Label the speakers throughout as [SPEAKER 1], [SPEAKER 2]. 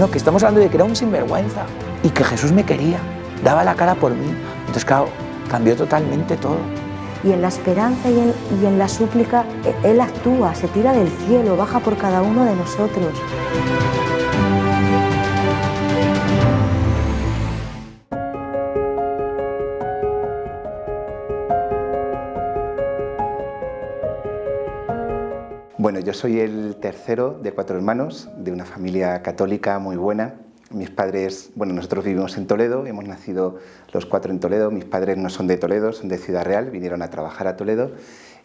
[SPEAKER 1] no, que estamos hablando de que era un sinvergüenza y que Jesús me quería, daba la cara por mí. Entonces, claro, cambió totalmente todo.
[SPEAKER 2] Y en la esperanza y en la súplica, Él actúa, se tira del cielo, baja por cada uno de nosotros.
[SPEAKER 3] Bueno, yo soy el tercero de 4 hermanos, de una familia católica muy buena. Mis padres, bueno, nosotros vivimos en Toledo, hemos nacido los 4 en Toledo. Mis padres no son de Toledo, son de Ciudad Real, vinieron a trabajar a Toledo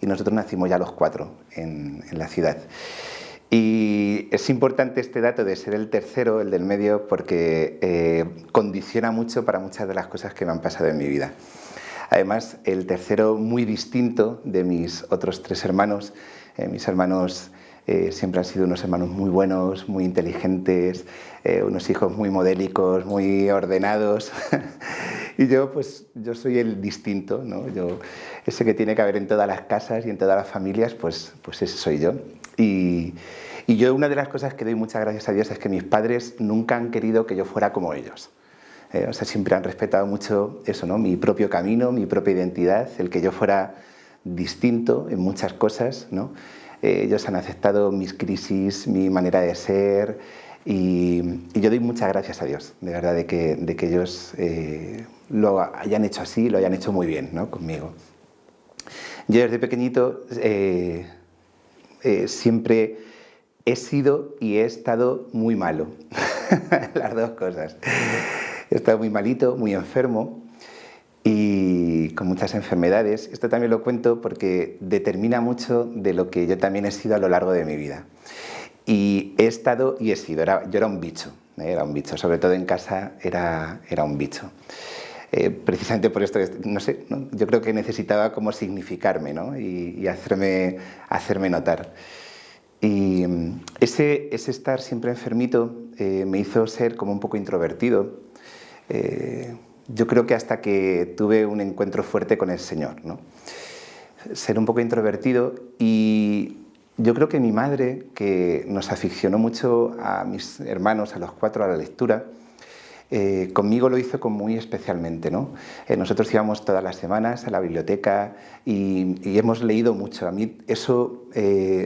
[SPEAKER 3] y nosotros nacimos ya los 4 en la ciudad. Y es importante este dato de ser el tercero, el del medio, porque condiciona mucho para muchas de las cosas que me han pasado en mi vida. Además, el tercero muy distinto de mis otros 3 hermanos. Mis hermanos siempre han sido unos hermanos muy buenos, muy inteligentes, unos hijos muy modélicos, muy ordenados. Y yo soy el distinto, ¿no? Ese que tiene que haber en todas las casas y en todas las familias, pues ese soy yo. Y yo, una de las cosas que doy muchas gracias a Dios es que mis padres nunca han querido que yo fuera como ellos. O sea, siempre han respetado mucho eso, ¿no? Mi propio camino, mi propia identidad, el que yo fuera distinto en muchas cosas, ¿no? Ellos han aceptado mis crisis, mi manera de ser y yo doy muchas gracias a Dios, de verdad, de que ellos lo hayan hecho así, lo hayan hecho muy bien, ¿no? Conmigo. Yo desde pequeñito siempre he sido y he estado muy malo, las dos cosas. He estado muy malito, muy enfermo y con muchas enfermedades. Esto también lo cuento porque determina mucho de lo que yo también he sido a lo largo de mi vida. Y he estado y he sido, yo era un bicho, sobre todo en casa era un bicho. Precisamente por esto, no sé, ¿no? Yo creo que necesitaba como significarme, ¿no? y hacerme notar. Y ese estar siempre enfermito me hizo ser como un poco introvertido. Yo creo que hasta que tuve un encuentro fuerte con el Señor, ¿no? Ser un poco introvertido, y yo creo que mi madre, que nos aficionó mucho a mis hermanos, a los 4, a la lectura, conmigo lo hizo muy especialmente, ¿no? Nosotros íbamos todas las semanas a la biblioteca y hemos leído mucho. A mí eso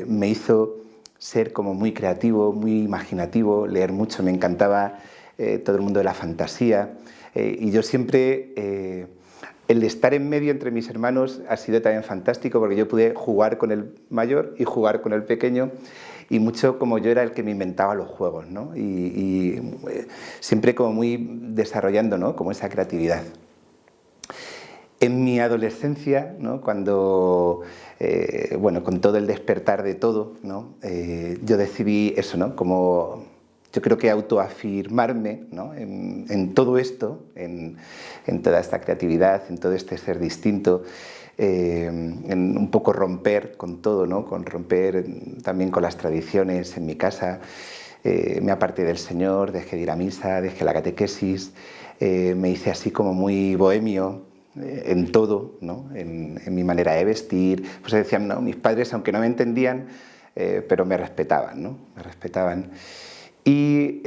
[SPEAKER 3] me hizo ser como muy creativo, muy imaginativo, leer mucho. Me encantaba todo el mundo de la fantasía. Y yo siempre, el estar en medio entre mis hermanos ha sido también fantástico, porque yo pude jugar con el mayor y jugar con el pequeño, y mucho como yo era el que me inventaba los juegos, ¿no? Y siempre como muy desarrollando, ¿no? Como esa creatividad. En mi adolescencia, ¿no? Cuando, bueno, con todo el despertar de todo, ¿no? Yo decidí eso, ¿no? Como yo creo que autoafirmarme, ¿no? en todo esto, en toda esta creatividad, en todo este ser distinto, en un poco romper con todo, ¿no? Con romper también con las tradiciones en mi casa. Me aparté del Señor, dejé de ir a misa, dejé la catequesis, me hice así como muy bohemio en todo, ¿no? En mi manera de vestir. Pues decían, no, mis padres, aunque no me entendían, pero me respetaban, ¿no? Me respetaban. Y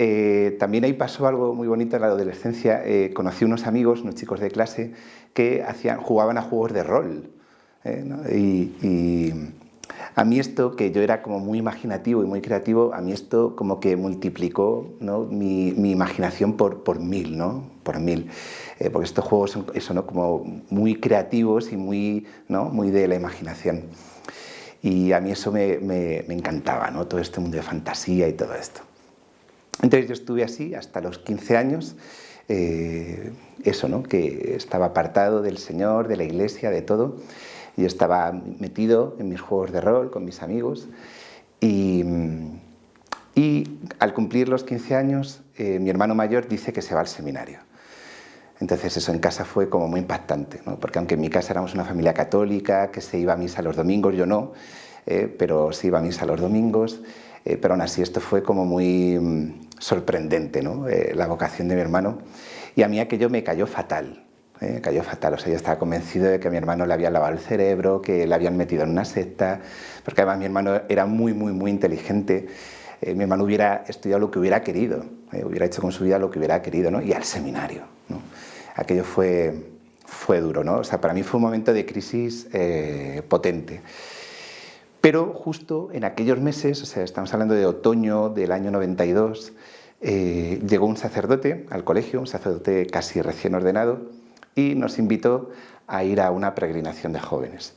[SPEAKER 3] también ahí pasó algo muy bonito en la adolescencia. Conocí unos amigos, unos chicos de clase, que jugaban a juegos de rol, ¿no? Y a mí esto, que yo era como muy imaginativo y muy creativo, a mí esto como que multiplicó, ¿no? mi imaginación por 1000, ¿no? Por 1000. Porque estos juegos son eso, ¿no? Como muy creativos y muy, ¿no? Muy de la imaginación. Y a mí eso me encantaba, ¿no? Todo este mundo de fantasía y todo esto. Entonces yo estuve así hasta los 15 años, eso, ¿no? Que estaba apartado del Señor, de la iglesia, de todo. Yo estaba metido en mis juegos de rol con mis amigos y al cumplir los 15 años mi hermano mayor dice que se va al seminario. Entonces eso en casa fue como muy impactante, ¿no? Porque aunque en mi casa éramos una familia católica, que se iba a misa los domingos, yo no, pero se iba a misa los domingos. Pero aún así esto fue como muy sorprendente, ¿no? La vocación de mi hermano. Y a mí aquello me cayó fatal, cayó fatal. O sea, yo estaba convencido de que a mi hermano le habían lavado el cerebro, que le habían metido en una secta, porque además mi hermano era muy inteligente. mi hermano hubiera estudiado lo que hubiera querido, hubiera hecho con su vida lo que hubiera querido, ¿no? Y al seminario, ¿no? Aquello fue duro, ¿no? O sea, para mí fue un momento de crisis potente. Pero justo en aquellos meses, o sea, estamos hablando de otoño del año 92, llegó un sacerdote al colegio, un sacerdote casi recién ordenado, y nos invitó a ir a una peregrinación de jóvenes.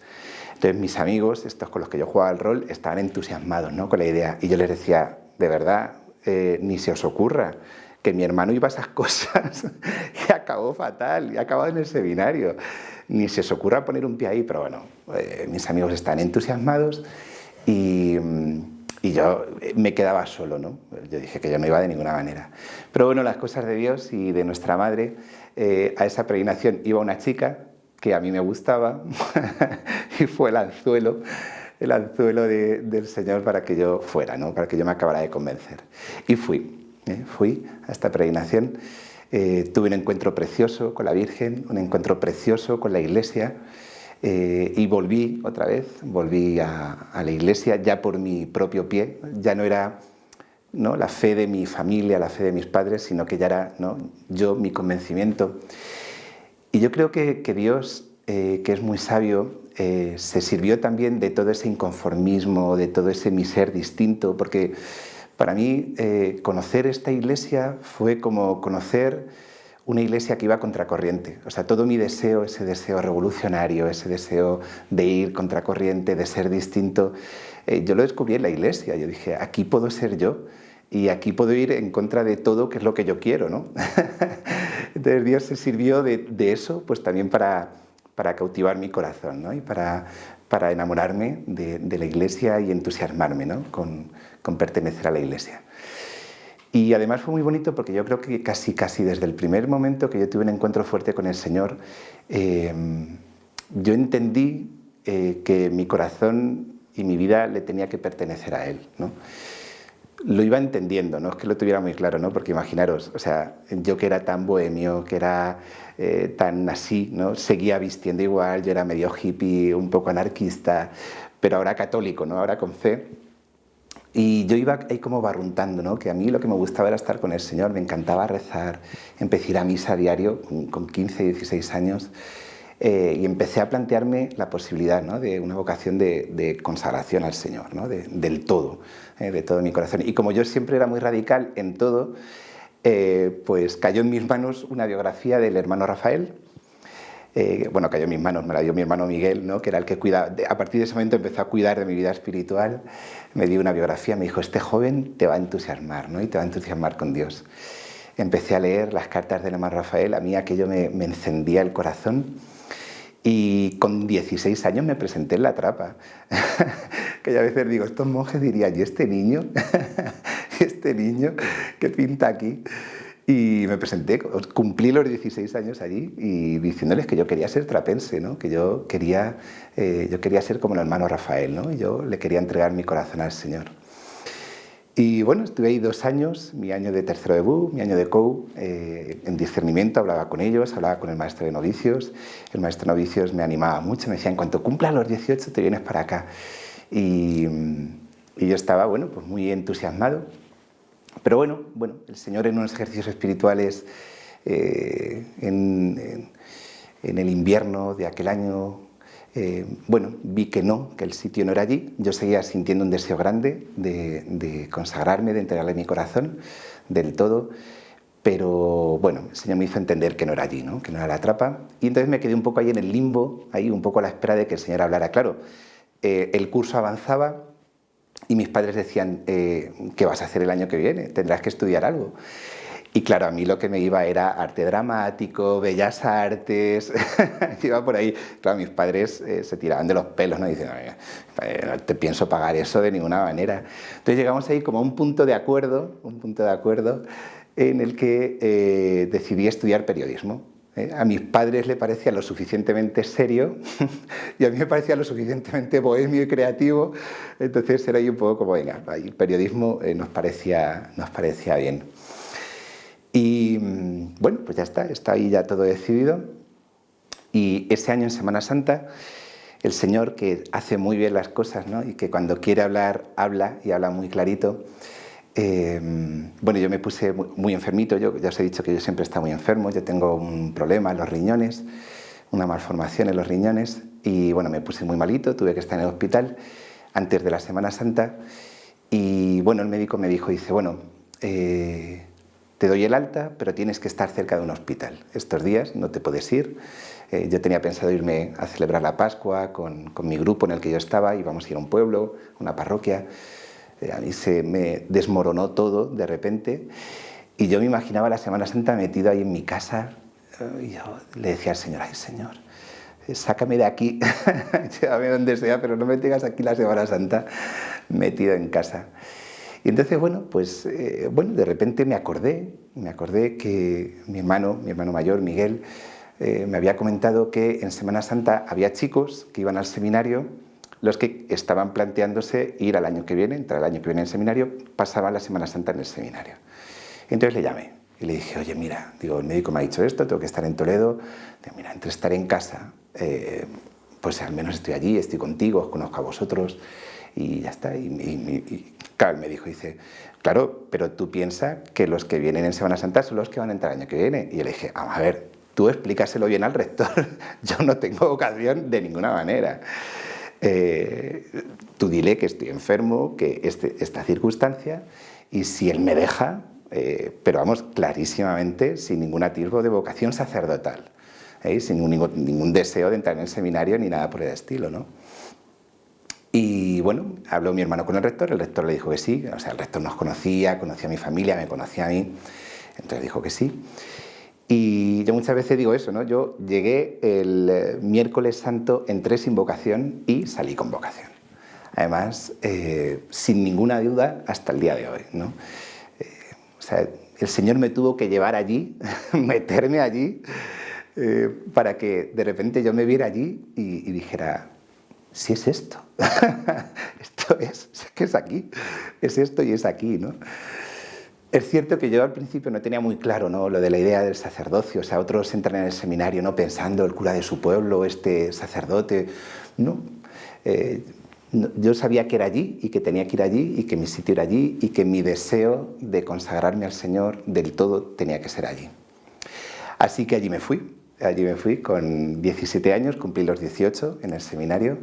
[SPEAKER 3] Entonces mis amigos, estos con los que yo jugaba al rol, estaban entusiasmados, ¿no?, con la idea. Y yo les decía, de verdad, ni se os ocurra que mi hermano iba a esas cosas y acabó fatal, y ha acabado en el seminario. Ni se os ocurra poner un pie ahí, pero bueno, mis amigos estaban entusiasmados y yo me quedaba solo, ¿no? Yo dije que yo no iba de ninguna manera. Pero bueno, las cosas de Dios y de nuestra madre, a esa peregrinación iba una chica que a mí me gustaba y fue el anzuelo del Señor para que yo fuera, ¿no?, para que yo me acabara de convencer. Y fui a esta peregrinación, tuve un encuentro precioso con la Virgen, un encuentro precioso con la Iglesia, y volví otra vez, volví a la Iglesia ya por mi propio pie. Ya no era, ¿no?, la fe de mi familia, la fe de mis padres, sino que ya era, ¿no?, yo, mi convencimiento. Y yo creo que Dios, que es muy sabio, se sirvió también de todo ese inconformismo, de todo ese mi ser distinto, porque para mí conocer esta iglesia fue como conocer una iglesia que iba contracorriente. O sea, todo mi deseo, ese deseo revolucionario, ese deseo de ir contracorriente, de ser distinto, yo lo descubrí en la iglesia. Yo dije, aquí puedo ser yo y aquí puedo ir en contra de todo, que es lo que yo quiero, ¿no? Entonces Dios se sirvió de eso, pues también para cautivar mi corazón, ¿no?, y para enamorarme de la iglesia y entusiasmarme, ¿no?, con pertenecer a la iglesia. Y además fue muy bonito porque yo creo que casi desde el primer momento que yo tuve un encuentro fuerte con el Señor, yo entendí que mi corazón y mi vida le tenía que pertenecer a Él, ¿no? Lo iba entendiendo, no es que lo tuviera muy claro, ¿no?, porque imaginaros, o sea, yo que era tan bohemio, que era tan así, ¿no?, seguía vistiendo igual, yo era medio hippie, un poco anarquista, pero ahora católico, ¿no?, ahora con fe. Y yo iba ahí como barruntando, ¿no?, que a mí lo que me gustaba era estar con el Señor, me encantaba rezar, empecé a ir a misa a diario con 15, 16 años, y empecé a plantearme la posibilidad, ¿no?, de una vocación de consagración al Señor, ¿no?, del todo, de todo mi corazón. Y como yo siempre era muy radical en todo, pues cayó en mis manos una biografía del hermano Rafael. Bueno, cayó en mis manos, me la dio mi hermano Miguel, ¿no?, que era el que cuidaba. A partir de ese momento empezó a cuidar de mi vida espiritual, me dio una biografía, me dijo, este joven te va a entusiasmar, ¿no?, y te va a entusiasmar con Dios. Empecé a leer las cartas del hermano Rafael, a mí aquello me encendía el corazón. Y con 16 años me presenté en la Trapa, que yo a veces digo, estos monjes dirían, ¿y este niño? ¿Y este niño qué pinta aquí? Y me presenté, cumplí los 16 años allí y diciéndoles que yo quería ser trapense, ¿no?, que yo quería ser como el hermano Rafael, ¿no?, y yo le quería entregar mi corazón al Señor. Y bueno, estuve ahí 2 años, mi año de tercero de BU, mi año de COU, en discernimiento, hablaba con ellos, hablaba con el maestro de novicios. El maestro de novicios me animaba mucho, me decía, en cuanto cumplas los 18 te vienes para acá. Y yo estaba, bueno, pues muy entusiasmado. Pero bueno, el Señor en unos ejercicios espirituales en el invierno de aquel año, vi que el sitio no era allí. Yo seguía sintiendo un deseo grande de consagrarme, de entregarle mi corazón del todo, pero bueno, el Señor me hizo entender que no era allí, ¿no?, que no era la Trapa, y entonces me quedé un poco ahí en el limbo, ahí un poco a la espera de que el Señor hablara. Claro, el curso avanzaba y mis padres decían, ¿qué vas a hacer el año que viene? Tendrás que estudiar algo. Y claro, a mí lo que me iba era arte dramático, bellas artes, iba por ahí. Claro, mis padres se tiraban de los pelos, ¿no? Dicen, no te pienso pagar eso de ninguna manera. Entonces llegamos ahí como a un punto de acuerdo en el que decidí estudiar periodismo. A mis padres le parecía lo suficientemente serio y a mí me parecía lo suficientemente bohemio y creativo. Entonces era ahí un poco como, venga, el periodismo nos parecía bien. Y bueno, pues ya está ahí ya todo decidido. Y ese año en Semana Santa, el Señor, que hace muy bien las cosas, ¿no?, y que cuando quiere hablar, habla y habla muy clarito, bueno, yo me puse muy enfermito. Yo ya os he dicho que yo siempre he estado muy enfermo. Yo tengo un problema en los riñones, una malformación en los riñones, y bueno, me puse muy malito, tuve que estar en el hospital antes de la Semana Santa. Y bueno, el médico me dijo, dice, bueno, te doy el alta, pero tienes que estar cerca de un hospital. Estos días no te puedes ir. Yo tenía pensado irme a celebrar la Pascua con mi grupo en el que yo estaba, íbamos a ir a un pueblo, una parroquia. A mí se me desmoronó todo de repente y yo me imaginaba la Semana Santa metido ahí en mi casa y yo le decía al Señor, ay Señor, sácame de aquí, llévame donde sea, pero no me tengas aquí la Semana Santa metido en casa. Y entonces, bueno, pues de repente me acordé que mi hermano mayor, Miguel, me había comentado que en Semana Santa había chicos que iban al seminario, los que estaban planteándose ir al año que viene, entrar el año que viene en seminario, pasaban la Semana Santa en el seminario. Entonces le llamé y le dije, oye, mira, digo, el médico me ha dicho esto, tengo que estar en Toledo. Digo, mira, entre estar en casa, pues al menos estoy allí, estoy contigo, os conozco a vosotros y ya está. Y claro, me dijo, dice, claro, pero tú piensas que los que vienen en Semana Santa son los que van a entrar el año que viene. Y yo le dije, vamos a ver, tú explícaselo bien al rector, yo no tengo vocación de ninguna manera. Tú dile que estoy enfermo, que esta circunstancia, y si él me deja, pero vamos, clarísimamente, sin ningún atisbo de vocación sacerdotal, sin ningún deseo de entrar en el seminario ni nada por el estilo, ¿no? Y bueno, habló mi hermano con el rector le dijo que sí, o sea, el rector nos conocía a mi familia, me conocía a mí, entonces dijo que sí. Y yo muchas veces digo eso, ¿no? Yo llegué el miércoles santo, entré sin vocación y salí con vocación. Además, sin ninguna duda hasta el día de hoy, ¿no? O sea, el Señor me tuvo que llevar allí, meterme allí, para que de repente yo me viera allí y dijera, si es esto, esto es que es aquí, es esto y es aquí, ¿no? Es cierto que yo al principio no tenía muy claro, ¿no?, lo de la idea del sacerdocio. O sea, otros entran en el seminario no pensando el cura de su pueblo, este sacerdote. No. Yo sabía que era allí y que tenía que ir allí y que mi sitio era allí y que mi deseo de consagrarme al Señor del todo tenía que ser allí. Así que allí me fui con 17 años, cumplí los 18 en el seminario.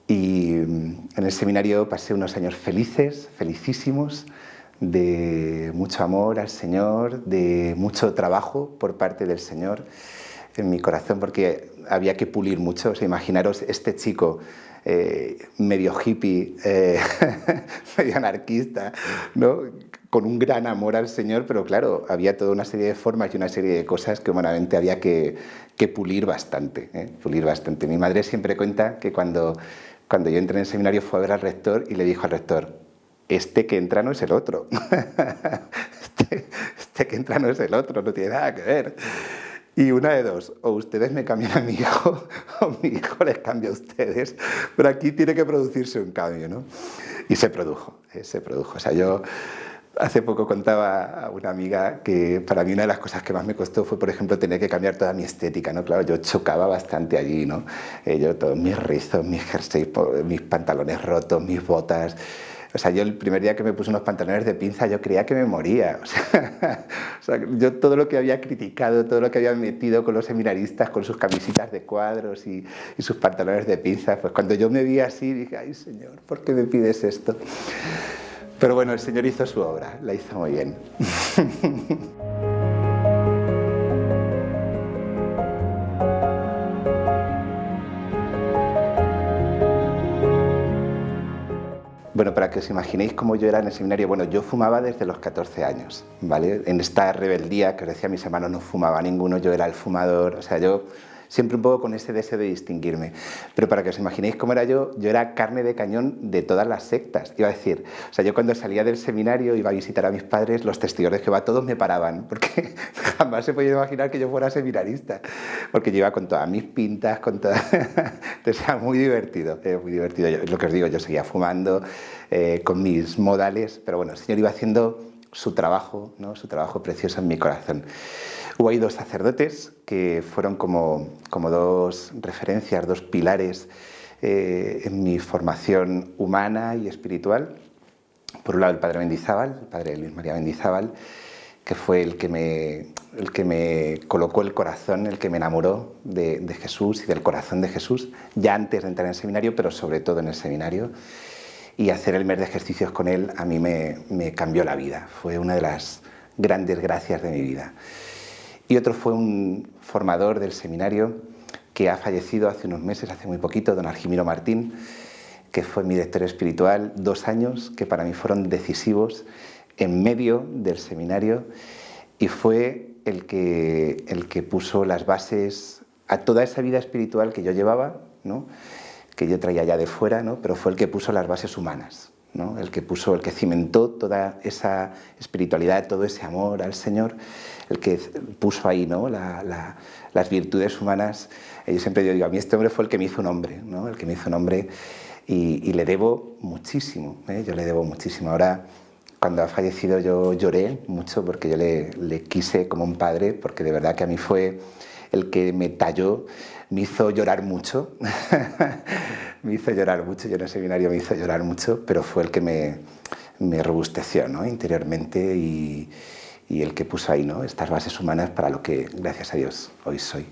[SPEAKER 3] Y en el seminario pasé unos años felices, felicísimos, de mucho amor al Señor, de mucho trabajo por parte del Señor en mi corazón, porque había que pulir mucho. O sea, imaginaros este chico medio hippie, medio anarquista, ¿no?, con un gran amor al Señor, pero claro, había toda una serie de formas y una serie de cosas que humanamente había que pulir bastante, pulir bastante. Mi madre siempre cuenta que cuando yo entré en el seminario fue a ver al rector y le dijo al rector, este que entra no es el otro, este que entra no es el otro, no tiene nada que ver. Y una de dos, o ustedes me cambian a mi hijo, o mi hijo les cambia a ustedes, pero aquí tiene que producirse un cambio, ¿no? Y se produjo, se produjo. O sea, yo hace poco contaba a una amiga que para mí una de las cosas que más me costó fue, por ejemplo, tener que cambiar toda mi estética, ¿no? Claro, yo chocaba bastante allí, ¿no? Yo todos mis rizos, mis jerseys, mis pantalones rotos, mis botas. O sea, yo el primer día que me puse unos pantalones de pinza yo creía que me moría. O sea, yo todo lo que había criticado, todo lo que había metido con los seminaristas, con sus camisitas de cuadros y sus pantalones de pinza, pues cuando yo me vi así dije, ay Señor, ¿por qué me pides esto? Pero bueno, el Señor hizo su obra, la hizo muy bien. Bueno, para que os imaginéis cómo yo era en el seminario, bueno, yo fumaba desde los 14 años, ¿vale? En esta rebeldía que os decía, mis hermanos no fumaba ninguno, yo era el fumador, o sea, yo siempre un poco con ese deseo de distinguirme. Pero para que os imaginéis cómo era yo era carne de cañón de todas las sectas. Iba a decir, o sea, yo cuando salía del seminario iba a visitar a mis padres, los testigos de Jehová, todos me paraban, porque jamás se podía imaginar que yo fuera seminarista, porque yo iba con todas mis pintas, con todas... Entonces era muy divertido, muy divertido. Lo que os digo, yo seguía fumando con mis modales, pero bueno, el Señor iba haciendo su trabajo, ¿no?, su trabajo precioso en mi corazón. Hubo ahí dos sacerdotes que fueron como dos referencias, dos pilares en mi formación humana y espiritual. Por un lado el padre Mendizábal, el padre Luis María Mendizábal, que fue el que me colocó el corazón, el que me enamoró de Jesús y del corazón de Jesús, ya antes de entrar en el seminario, pero sobre todo en el seminario. Y hacer el mes de ejercicios con él a mí me cambió la vida, fue una de las grandes gracias de mi vida. Y otro fue un formador del seminario que ha fallecido hace unos meses, hace muy poquito, don Argimiro Martín, que fue mi director espiritual, 2 años que para mí fueron decisivos en medio del seminario, y fue el que puso las bases a toda esa vida espiritual que yo llevaba, ¿no?, que yo traía ya de fuera, ¿no?, pero fue el que puso las bases humanas, ¿no?, el que cimentó toda esa espiritualidad, todo ese amor al Señor, el que puso ahí, ¿no?, las virtudes humanas. Yo siempre digo, a mí este hombre fue el que me hizo un hombre, ¿no?, el que me hizo un hombre, y le debo muchísimo, yo le debo muchísimo. Ahora, cuando ha fallecido, yo lloré mucho porque yo le quise como un padre, porque de verdad que a mí fue el que me talló, me hizo llorar mucho, me hizo llorar mucho, yo en el seminario me hizo llorar mucho, pero fue el que me robusteció, ¿no?, interiormente, y el que puso ahí, ¿no?, estas bases humanas para lo que, gracias a Dios, hoy soy.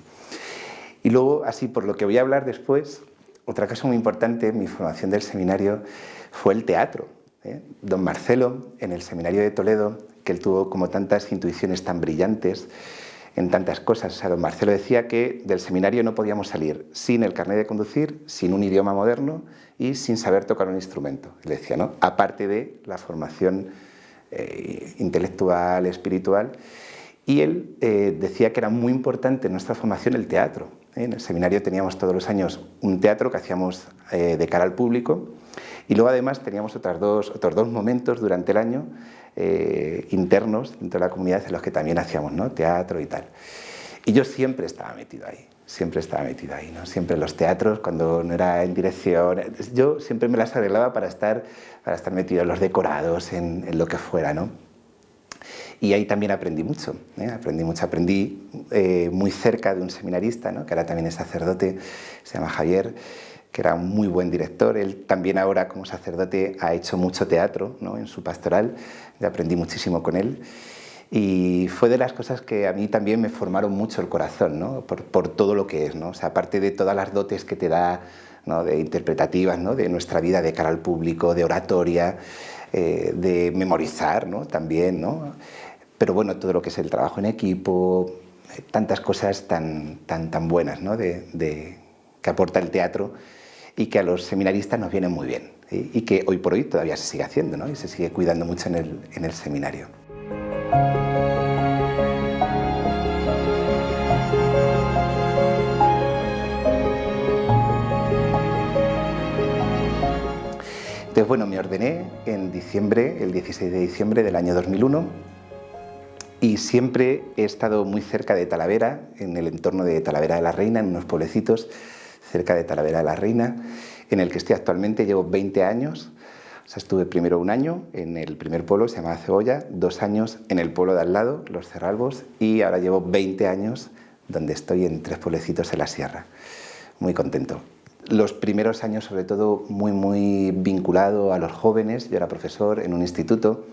[SPEAKER 3] Y luego, así por lo que voy a hablar después, otra cosa muy importante en mi formación del seminario fue el teatro. Don Marcelo, en el seminario de Toledo, que él tuvo como tantas intuiciones tan brillantes en tantas cosas. O sea, don Marcelo decía que del seminario no podíamos salir sin el carnet de conducir, sin un idioma moderno y sin saber tocar un instrumento. Él decía, ¿no?, aparte de la formación intelectual, espiritual. Y él decía que era muy importante en nuestra formación el teatro. En el seminario teníamos todos los años un teatro que hacíamos de cara al público, y luego además teníamos otros dos momentos durante el año internos dentro de la comunidad en los que también hacíamos, ¿no?, teatro y tal. Y yo siempre estaba metido ahí, ¿no? Siempre en los teatros, cuando no era en dirección, yo siempre me las arreglaba para estar metido en los decorados, en lo que fuera, ¿no? Y ahí también aprendí mucho, aprendí muy cerca de un seminarista, ¿no?, que ahora también es sacerdote, se llama Javier, que era un muy buen director. Él también ahora como sacerdote ha hecho mucho teatro, ¿no?, en su pastoral, y aprendí muchísimo con él. Y fue de las cosas que a mí también me formaron mucho el corazón, ¿no?, por todo lo que es, ¿no? O sea, aparte de todas las dotes que te da, ¿no?, de interpretativas, ¿no?, de nuestra vida de cara al público, de oratoria, de memorizar, ¿no?, también, ¿no?, pero bueno, todo lo que es el trabajo en equipo, tantas cosas tan buenas, ¿no?, que aporta el teatro y que a los seminaristas nos vienen muy bien, y que hoy por hoy todavía se sigue haciendo, ¿no?, y se sigue cuidando mucho en el seminario. Entonces, bueno, me ordené en diciembre, el 16 de diciembre del año 2001, y siempre he estado muy cerca de Talavera, en el entorno de Talavera de la Reina, en unos pueblecitos cerca de Talavera de la Reina, en el que estoy actualmente. Llevo 20 años, o sea, estuve primero 1 año en el primer pueblo, se llamaba Cebolla, 2 años en el pueblo de al lado, Los Cerralbos, y ahora llevo 20 años donde estoy en 3 pueblecitos en la sierra. Muy contento. Los primeros años, sobre todo, muy vinculado a los jóvenes. Yo era profesor en un instituto.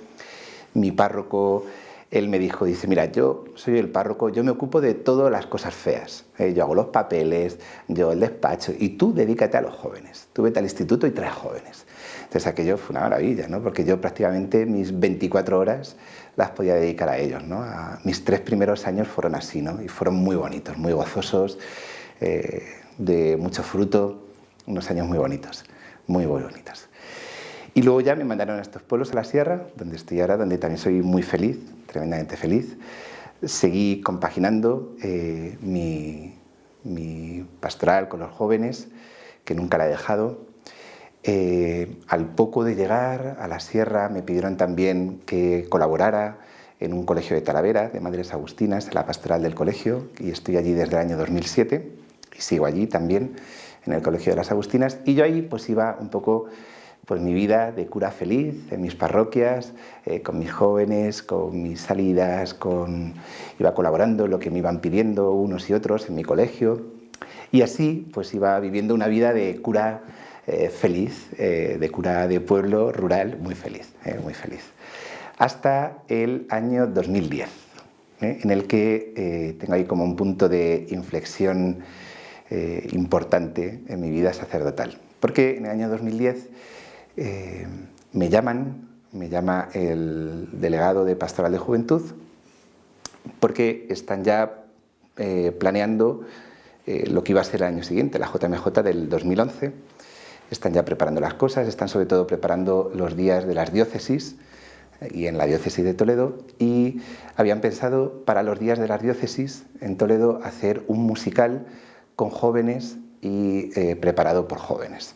[SPEAKER 3] Mi párroco, él me dijo, dice, mira, yo soy el párroco, yo me ocupo de todas las cosas feas. Yo hago los papeles, yo el despacho, y tú dedícate a los jóvenes. Tú vete al instituto y trae jóvenes. Entonces aquello fue una maravilla, ¿no?, porque yo prácticamente mis 24 horas las podía dedicar a ellos, ¿no? Mis 3 primeros años fueron así, ¿no?, y fueron muy bonitos, muy gozosos, de mucho fruto, unos años muy bonitos, muy bonitos. Y luego ya me mandaron a estos pueblos, a la sierra, donde estoy ahora, donde también soy muy feliz, tremendamente feliz. Seguí compaginando mi pastoral con los jóvenes, que nunca la he dejado. Al poco de llegar a la sierra me pidieron también que colaborara en un colegio de Talavera, de Madres Agustinas, en la pastoral del colegio, y estoy allí desde el año 2007, y sigo allí también, en el colegio de las Agustinas, y yo ahí pues iba un poco, pues mi vida de cura feliz, en mis parroquias, con mis jóvenes, con mis salidas, iba colaborando en lo que me iban pidiendo unos y otros en mi colegio, y así pues iba viviendo una vida de cura feliz, de cura de pueblo rural, muy feliz, muy feliz. Hasta el año 2010, en el que tengo ahí como un punto de inflexión importante en mi vida sacerdotal. Porque en el año 2010 me llama el delegado de Pastoral de Juventud, porque están ya planeando lo que iba a ser el año siguiente, la JMJ del 2011. Están ya preparando las cosas, están sobre todo preparando los días de las diócesis, y en la diócesis de Toledo, y habían pensado para los días de las diócesis en Toledo hacer un musical con jóvenes y preparado por jóvenes.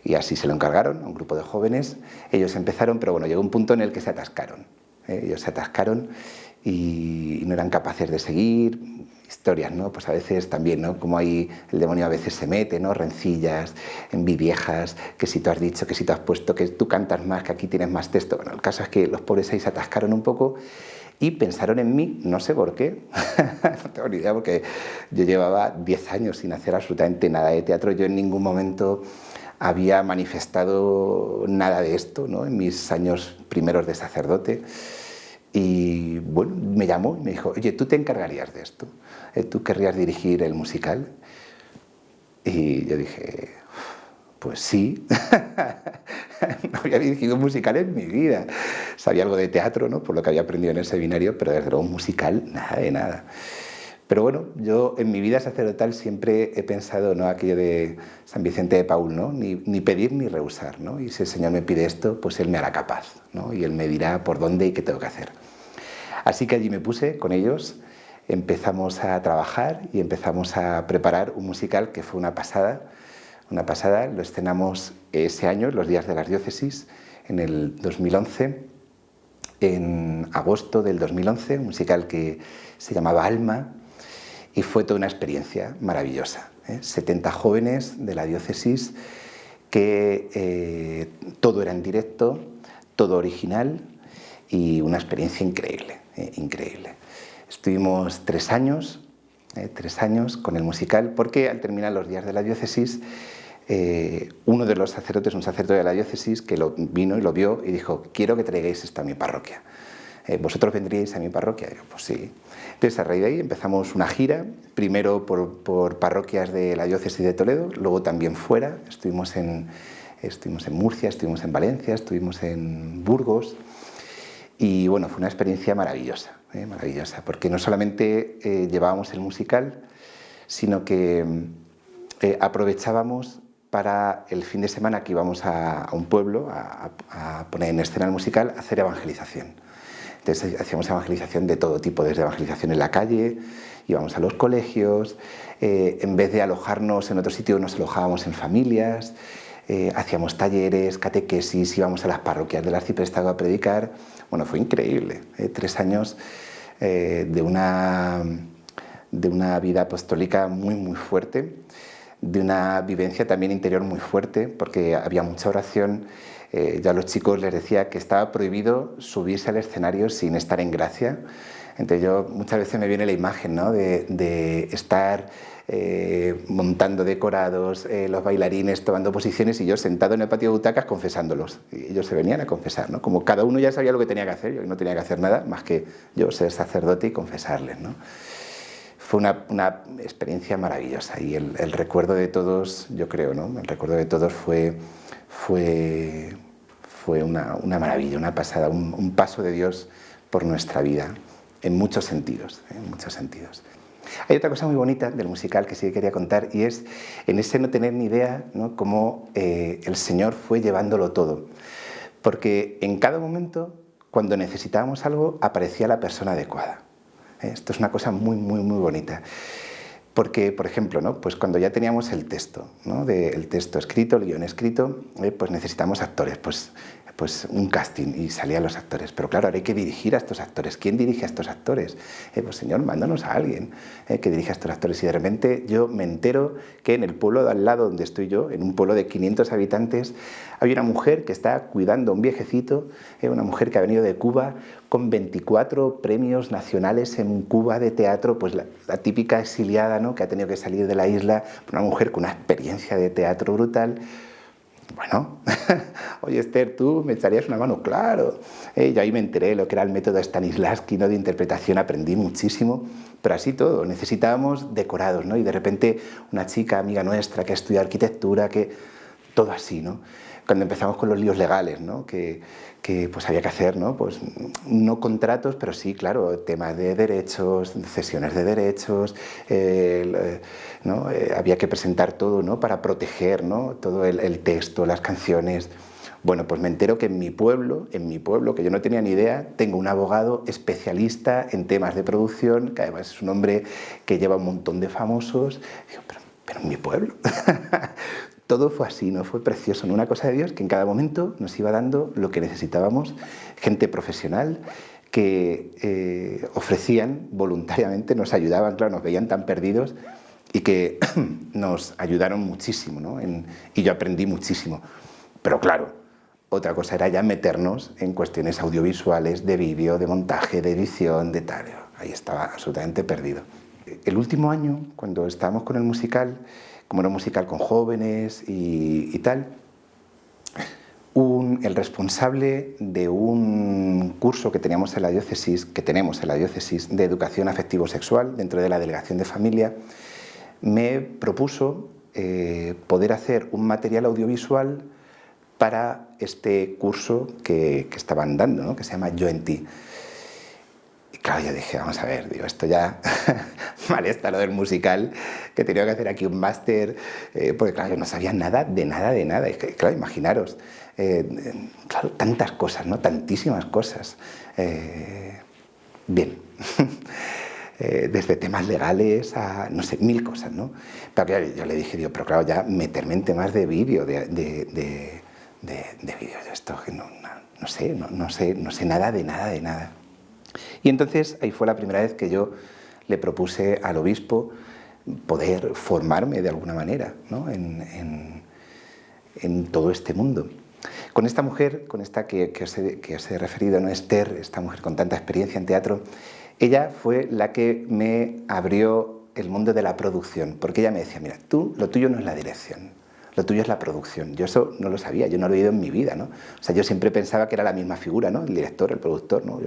[SPEAKER 3] Y así se lo encargaron a un grupo de jóvenes. Ellos empezaron, pero bueno, llegó un punto en el que se atascaron. Ellos se atascaron y no eran capaces de seguir. Historias, ¿no? Pues a veces también, ¿no? Como ahí el demonio a veces se mete, ¿no? Rencillas, envidiejas, que si tú has dicho, que si tú has puesto, que tú cantas más, que aquí tienes más texto. Bueno, el caso es que los pobres ahí se atascaron un poco y pensaron en mí, no sé por qué, no tengo ni idea, porque yo llevaba 10 años sin hacer absolutamente nada de teatro. Yo en ningún momento había manifestado nada de esto, ¿no? En mis años primeros de sacerdote. Y bueno, me llamó y me dijo, oye, ¿tú te encargarías de esto? ¿Tú querrías dirigir el musical? Y yo dije, pues sí. No había dirigido un musical en mi vida. Sabía algo de teatro, ¿no? Por lo que había aprendido en el seminario, pero desde luego un musical, nada de nada. Pero bueno, yo en mi vida sacerdotal siempre he pensado, ¿no? Aquello de San Vicente de Paúl, ¿no? Ni pedir ni rehusar, ¿no? Y si el Señor me pide esto, pues Él me hará capaz, ¿no? Y Él me dirá por dónde y qué tengo que hacer. Así que allí me puse con ellos, empezamos a trabajar y empezamos a preparar un musical que fue una pasada. Lo estrenamos ese año, los días de las diócesis, en el 2011, en agosto del 2011, un musical que se llamaba Alma, y fue toda una experiencia maravillosa. 70 jóvenes de la diócesis, que todo era en directo, todo original y una experiencia increíble, increíble. Estuvimos 3 años con el musical, porque al terminar los días de la diócesis, uno de los sacerdotes, un sacerdote de la diócesis, que vino y lo vio y dijo, quiero que traigáis esto a mi parroquia. ¿Vosotros vendríais a mi parroquia? Y yo, pues sí. Entonces, a raíz de ahí empezamos una gira, primero por parroquias de la diócesis de Toledo, luego también fuera. Estuvimos en Murcia, estuvimos en Valencia, estuvimos en Burgos. Y bueno, fue una experiencia maravillosa, maravillosa, porque no solamente llevábamos el musical, sino que aprovechábamos para el fin de semana que íbamos a un pueblo a poner en escena el musical, hacer evangelización. Entonces hacíamos evangelización de todo tipo, desde evangelización en la calle, íbamos a los colegios, en vez de alojarnos en otro sitio nos alojábamos en familias, hacíamos talleres, catequesis, íbamos a las parroquias del arciprestado a predicar. Bueno, fue increíble, 3 años de una vida apostólica muy, muy fuerte, de una vivencia también interior muy fuerte, porque había mucha oración. Yo a los chicos les decía que estaba prohibido subirse al escenario sin estar en gracia. Entonces yo muchas veces me viene la imagen, ¿no? de estar montando decorados, los bailarines tomando posiciones y yo sentado en el patio de butacas confesándolos. Y ellos se venían a confesar, ¿no? Como cada uno ya sabía lo que tenía que hacer, yo no tenía que hacer nada más que yo ser sacerdote y confesarles, ¿no? Fue una experiencia maravillosa y el recuerdo de todos, yo creo, ¿no? El recuerdo de todos fue una maravilla, una pasada, un paso de Dios por nuestra vida, en muchos sentidos, en muchos sentidos. Hay otra cosa muy bonita del musical que sí que quería contar y es en ese no tener ni idea, ¿no? Cómo el Señor fue llevándolo todo. Porque en cada momento, cuando necesitábamos algo, aparecía la persona adecuada. Esto es una cosa muy, muy, muy bonita. Porque, por ejemplo, ¿no? Pues cuando ya teníamos el texto, ¿no? El texto escrito, el guión escrito, pues necesitamos actores, pues un casting y salían los actores. Pero claro, ahora hay que dirigir a estos actores. ¿Quién dirige a estos actores? Pues Señor, mándanos a alguien que dirija a estos actores. Y de repente yo me entero que en el pueblo de al lado donde estoy yo, en un pueblo de 500 habitantes, hay una mujer que está cuidando a un viejecito, una mujer que ha venido de Cuba con 24 premios nacionales en Cuba de teatro, pues la típica exiliada, ¿no? Que ha tenido que salir de la isla, una mujer con una experiencia de teatro brutal. Bueno, oye Esther, tú me echarías una mano, claro. Yo ahí me enteré lo que era el método Stanislavski, ¿no? De interpretación, aprendí muchísimo, pero así todo, necesitábamos decorados, ¿no? Y de repente una chica, amiga nuestra, que estudia arquitectura, que todo así, ¿no? Cuando empezamos con los líos legales, ¿no? Que pues había que hacer, ¿no? Pues no contratos, pero sí, claro, temas de derechos, cesiones de derechos, ¿no? Había que presentar todo, ¿no? Para proteger, ¿no? Todo el texto, las canciones. Bueno, pues me entero que en mi pueblo, que yo no tenía ni idea, tengo un abogado especialista en temas de producción, que además es un hombre que lleva un montón de famosos. Y digo, pero en mi pueblo. Todo fue así, ¿no? Fue precioso, ¿no? Una cosa de Dios que en cada momento nos iba dando lo que necesitábamos, gente profesional que ofrecían voluntariamente, nos ayudaban, claro, nos veían tan perdidos y que nos ayudaron muchísimo, ¿no? Y yo aprendí muchísimo. Pero claro, otra cosa era ya meternos en cuestiones audiovisuales, de vídeo, de montaje, de edición, de tal. Ahí estaba absolutamente perdido. El último año, cuando estábamos con el musical, como era un musical con jóvenes y tal, el responsable de un curso que tenemos en la diócesis de educación afectivo-sexual dentro de la delegación de familia, me propuso poder hacer un material audiovisual para este curso que estaban dando, ¿no? Que se llama Yo en ti. Y claro, yo dije, vamos a ver, digo, esto ya mal está lo del musical, que tenía que hacer aquí un máster, porque claro, yo no sabía nada de nada de nada. Y claro, imaginaros, claro, tantas cosas, ¿no? Tantísimas cosas. Bien. Desde temas legales a, no sé, 1000 cosas, ¿no? Pero claro, yo le dije, digo, pero claro, ya meterme en temas de vídeo, de vídeo, de esto, que no sé nada de nada de nada. Y entonces ahí fue la primera vez que yo le propuse al obispo poder formarme de alguna manera, ¿no? en todo este mundo. Con esta mujer, con esta que os he referido, ¿no? Esther, esta mujer con tanta experiencia en teatro, ella fue la que me abrió el mundo de la producción, porque ella me decía, mira, lo tuyo no es la dirección, lo tuyo es la producción. Yo eso no lo sabía, yo no lo he oído en mi vida, ¿no? O sea, yo siempre pensaba que era la misma figura, ¿no? El director, el productor, ¿no?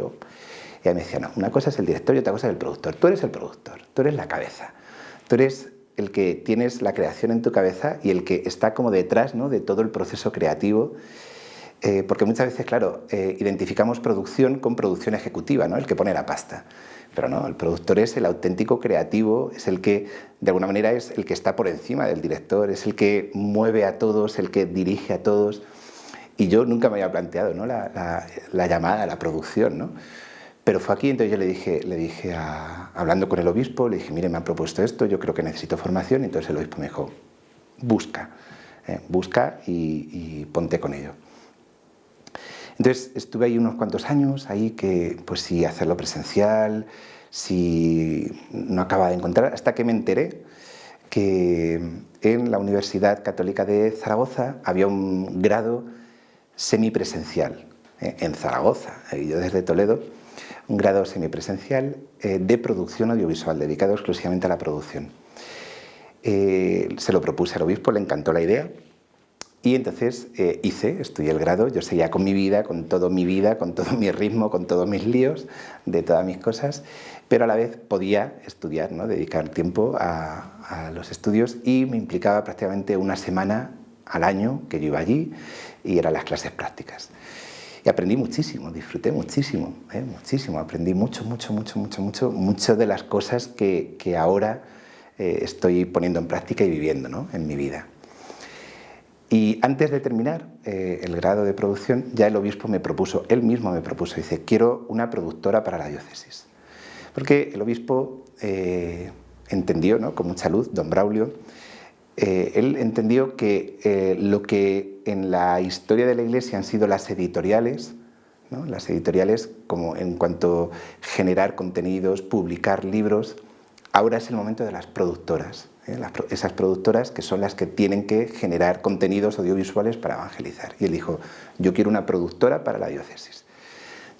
[SPEAKER 3] Ella me decía, no, una cosa es el director y otra cosa es el productor. Tú eres el productor, tú eres la cabeza, tú eres el que tienes la creación en tu cabeza y el que está como detrás, ¿no? De todo el proceso creativo. Porque muchas veces, claro, identificamos producción con producción ejecutiva, ¿no? El que pone la pasta. Pero no, el productor es el auténtico creativo, es el que, de alguna manera, es el que está por encima del director, es el que mueve a todos, el que dirige a todos. Y yo nunca me había planteado, ¿no? la llamada a la producción, ¿no? Pero fue aquí, entonces yo le dije hablando con el obispo, le dije, mire, me han propuesto esto, yo creo que necesito formación, y entonces el obispo me dijo, busca y ponte con ello. Entonces estuve ahí unos cuantos años, ahí que pues si hacerlo presencial, si no acababa de encontrar, hasta que me enteré que en la Universidad Católica de Zaragoza había un grado semipresencial, en Zaragoza, y yo desde Toledo, un grado semipresencial de producción audiovisual, dedicado exclusivamente a la producción. Se lo propuse al obispo, le encantó la idea. Y entonces estudié el grado, yo seguía con mi vida, con todo mi ritmo, con todos mis líos, de todas mis cosas, pero a la vez podía estudiar, ¿no? Dedicar tiempo a los estudios, y me implicaba prácticamente una semana al año que yo iba allí y eran las clases prácticas. Y aprendí muchísimo, disfruté muchísimo, muchísimo, aprendí mucho de las cosas que ahora estoy poniendo en práctica y viviendo, ¿no? En mi vida. Y antes de terminar el grado de producción, ya el obispo él mismo me propuso, dice, quiero una productora para la diócesis. Porque el obispo entendió, ¿no? Con mucha luz, don Braulio, él entendió que lo que en la historia de la Iglesia han sido las editoriales, ¿no? Las editoriales como en cuanto a generar contenidos, publicar libros, ahora es el momento de las productoras. Esas productoras que son las que tienen que generar contenidos audiovisuales para evangelizar. Y él dijo, yo quiero una productora para la diócesis,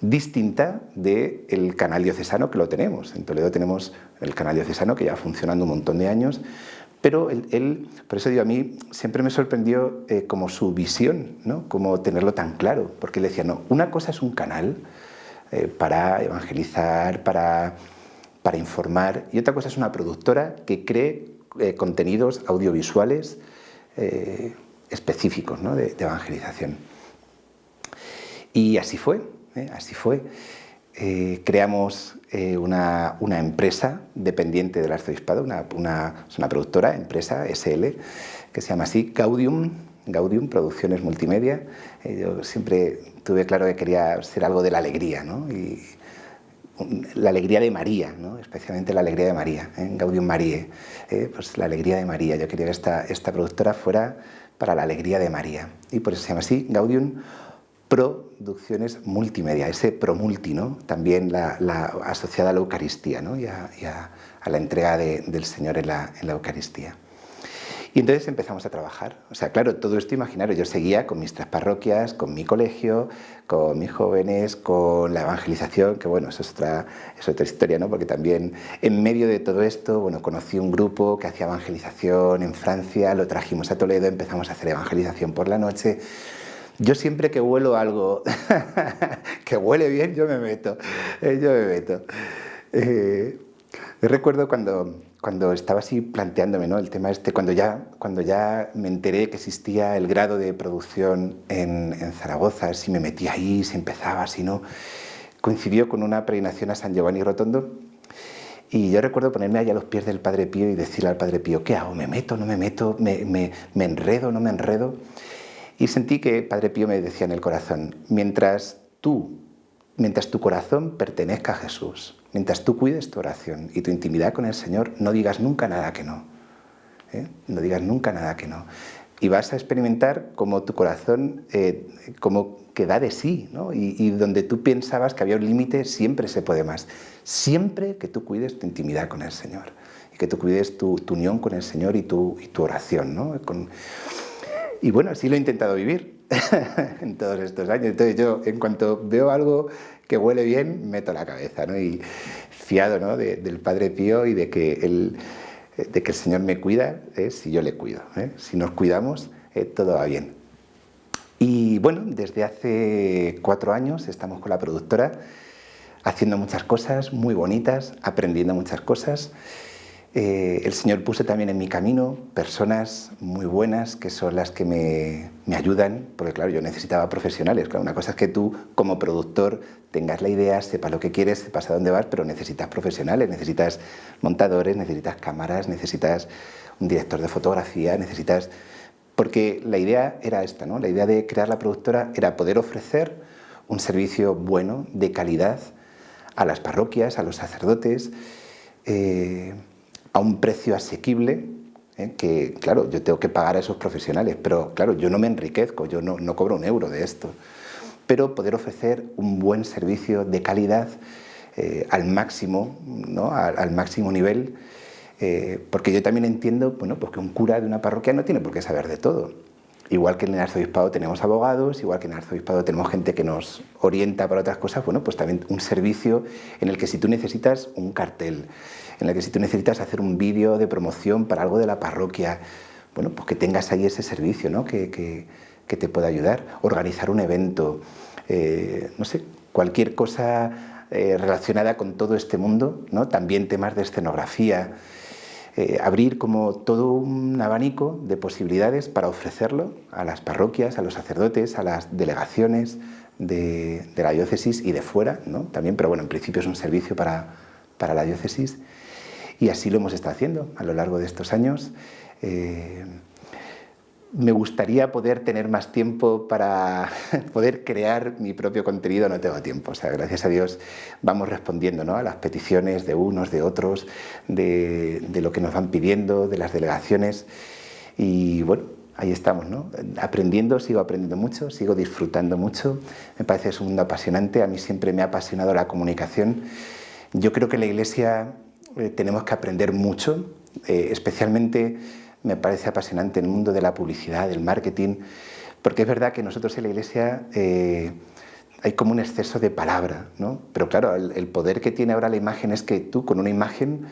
[SPEAKER 3] distinta del canal diocesano, que lo tenemos. En Toledo tenemos el canal diocesano que lleva funcionando un montón de años, Pero él, por eso digo, a mí siempre me sorprendió como su visión, ¿no? Como tenerlo tan claro, porque él decía, no, una cosa es un canal para evangelizar, para informar, y otra cosa es una productora que cree contenidos audiovisuales específicos, ¿no? de evangelización. Y así fue, así fue. Creamos una empresa dependiente del arzobispado, una productora, empresa SL, que se llama así, Gaudium Producciones Multimedia. Yo siempre tuve claro que quería ser algo de la alegría, ¿no? Y la alegría de María, ¿no? Especialmente la alegría de María, Gaudium Mariae, pues la alegría de María. Yo quería que esta productora fuera para la alegría de María, y por eso se llama así, Gaudium Producciones Multimedia, ese promulti, ¿no? También la asociada a la Eucaristía, ¿no? y a la entrega del Señor en la Eucaristía. Y entonces empezamos a trabajar. O sea, claro, todo esto, imaginaros, yo seguía con mis 3 parroquias, con mi colegio, con mis jóvenes, con la evangelización, que bueno, eso es otra historia, ¿no? Porque también en medio de todo esto, bueno, conocí un grupo que hacía evangelización en Francia, lo trajimos a Toledo, empezamos a hacer evangelización por la noche. Yo siempre que huelo algo que huele bien, yo me meto. Recuerdo cuando estaba así planteándome, ¿no? El tema este, cuando ya me enteré que existía el grado de producción en Zaragoza, si me metí ahí, si empezaba, si no, coincidió con una peregrinación a San Giovanni Rotondo, y yo recuerdo ponerme allá a los pies del Padre Pío y decirle al Padre Pío, ¿qué hago? ¿Me meto? ¿No me meto? ¿Me enredo? ¿No me enredo? Y sentí que Padre Pío me decía en el corazón, mientras tu corazón pertenezca a Jesús, mientras tú cuides tu oración y tu intimidad con el Señor, no digas nunca nada que no. No digas nunca nada que no. Y vas a experimentar como tu corazón como que da de sí, ¿no? Y donde tú pensabas que había un límite, siempre se puede más. Siempre que tú cuides tu intimidad con el Señor y que tú cuides tu unión con el Señor y tu oración, ¿no? Y bueno, así lo he intentado vivir en todos estos años. Entonces yo, en cuanto veo algo que huele bien, meto la cabeza, ¿no? Y fiado, ¿no? del Padre Pío y de que el Señor me cuida, si yo le cuido. Si nos cuidamos, todo va bien. Y bueno, desde hace 4 años estamos con la productora haciendo muchas cosas muy bonitas, aprendiendo muchas cosas. El Señor puso también en mi camino personas muy buenas que son las que me ayudan, porque claro, yo necesitaba profesionales. Claro, una cosa es que tú como productor tengas la idea, sepas lo que quieres, sepas a dónde vas, pero necesitas profesionales, necesitas montadores, necesitas cámaras, necesitas un director de fotografía, necesitas... Porque la idea era esta, ¿no? La idea de crear la productora era poder ofrecer un servicio bueno, de calidad, a las parroquias, a los sacerdotes, a un precio asequible, que claro, yo tengo que pagar a esos profesionales, pero claro, yo no me enriquezco, yo no cobro un euro de esto, pero poder ofrecer un buen servicio de calidad al máximo, ¿no? al máximo nivel, porque yo también entiendo, bueno, pues que un cura de una parroquia no tiene por qué saber de todo. Igual que en el arzobispado tenemos abogados, igual que en el arzobispado tenemos gente que nos orienta para otras cosas, bueno, pues también un servicio en el que si tú necesitas un cartel, en el que si tú necesitas hacer un vídeo de promoción para algo de la parroquia, bueno, pues que tengas ahí ese servicio, ¿no? que te pueda ayudar, organizar un evento, no sé, cualquier cosa relacionada con todo este mundo, ¿no? También temas de escenografía, abrir como todo un abanico de posibilidades para ofrecerlo a las parroquias, a los sacerdotes, a las delegaciones de la diócesis y de fuera, ¿no? También, pero bueno, en principio es un servicio para la diócesis, y así lo hemos estado haciendo a lo largo de estos años. Me gustaría poder tener más tiempo para poder crear mi propio contenido, no tengo tiempo. O sea, gracias a Dios vamos respondiendo, ¿no? A las peticiones de unos, de otros, de lo que nos van pidiendo, de las delegaciones. Y bueno, ahí estamos, ¿no? Aprendiendo, sigo aprendiendo mucho, sigo disfrutando mucho. Me parece un mundo apasionante. A mí siempre me ha apasionado la comunicación. Yo creo que en la Iglesia tenemos que aprender mucho, especialmente... Me parece apasionante el mundo de la publicidad, del marketing, porque es verdad que nosotros en la Iglesia hay como un exceso de palabra, ¿no? Pero claro, el poder que tiene ahora la imagen es que tú con una imagen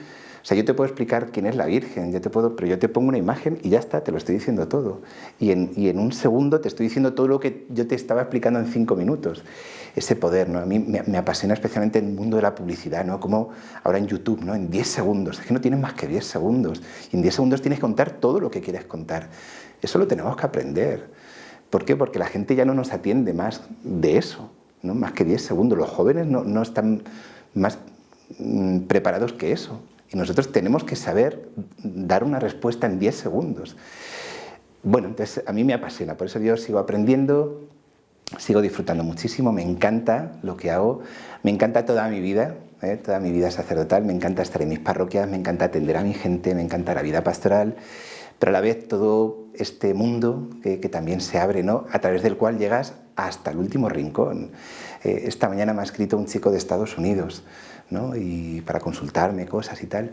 [SPEAKER 3] O sea, yo te puedo explicar quién es la Virgen, pero yo te pongo una imagen y ya está, te lo estoy diciendo todo. Y en un segundo te estoy diciendo todo lo que yo te estaba explicando en 5 minutos. Ese poder, ¿no? A mí me apasiona especialmente el mundo de la publicidad, ¿no? Como ahora en YouTube, ¿no? En 10 segundos, es que no tienes más que 10 segundos. Y en 10 segundos tienes que contar todo lo que quieres contar. Eso lo tenemos que aprender. ¿Por qué? Porque la gente ya no nos atiende más de eso, ¿no? Más que 10 segundos. Los jóvenes no están más preparados que eso. Y nosotros tenemos que saber dar una respuesta en 10 segundos. Bueno, entonces a mí me apasiona, por eso yo sigo aprendiendo, sigo disfrutando muchísimo, me encanta lo que hago, me encanta toda mi vida sacerdotal, me encanta estar en mis parroquias, me encanta atender a mi gente, me encanta la vida pastoral, pero a la vez todo este mundo que también se abre, ¿no? A través del cual llegas hasta el último rincón. Esta mañana me ha escrito un chico de Estados Unidos, ¿no? Y para consultarme cosas y tal.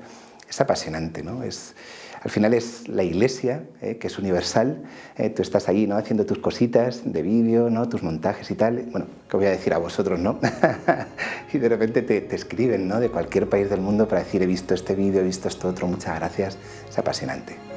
[SPEAKER 3] Es apasionante, ¿no? Al final es la Iglesia, que es universal. Tú estás ahí, ¿no? Haciendo tus cositas de vídeo, ¿no? Tus montajes y tal. Bueno, ¿qué voy a decir a vosotros, no? Y de repente te escriben, ¿no? De cualquier país del mundo para decir, he visto este vídeo, he visto esto otro, muchas gracias. Es apasionante.